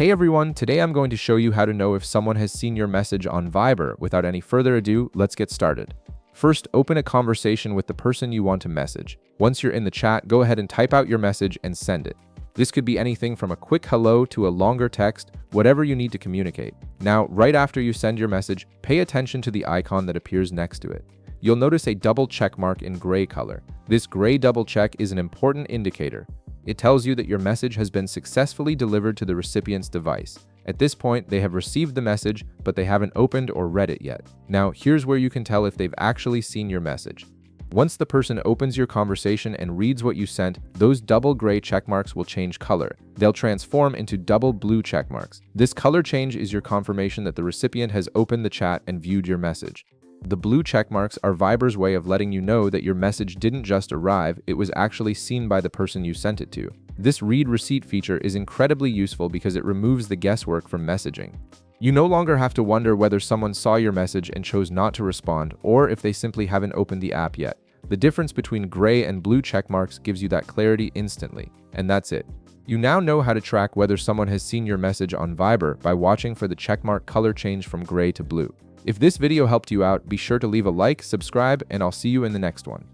Hey everyone, today I'm going to show you how to know if someone has seen your message on Viber. Without any further ado, let's get started. First, open a conversation with the person you want to message. Once you're in the chat, go ahead and type out your message and send it. This could be anything from a quick hello to a longer text, whatever you need to communicate. Now, right after you send your message, pay attention to the icon that appears next to it. You'll notice a double check mark in gray color. This gray double check is an important indicator. It tells you that your message has been successfully delivered to the recipient's device. At this point, they have received the message, but they haven't opened or read it yet. Now, here's where you can tell if they've actually seen your message. Once the person opens your conversation and reads what you sent, those double gray checkmarks will change color. They'll transform into double blue checkmarks. This color change is your confirmation that the recipient has opened the chat and viewed your message. The blue checkmarks are Viber's way of letting you know that your message didn't just arrive, it was actually seen by the person you sent it to. This read receipt feature is incredibly useful because it removes the guesswork from messaging. You no longer have to wonder whether someone saw your message and chose not to respond, or if they simply haven't opened the app yet. The difference between gray and blue checkmarks gives you that clarity instantly. And that's it. You now know how to track whether someone has seen your message on Viber by watching for the checkmark color change from gray to blue. If this video helped you out, be sure to leave a like, subscribe, and I'll see you in the next one.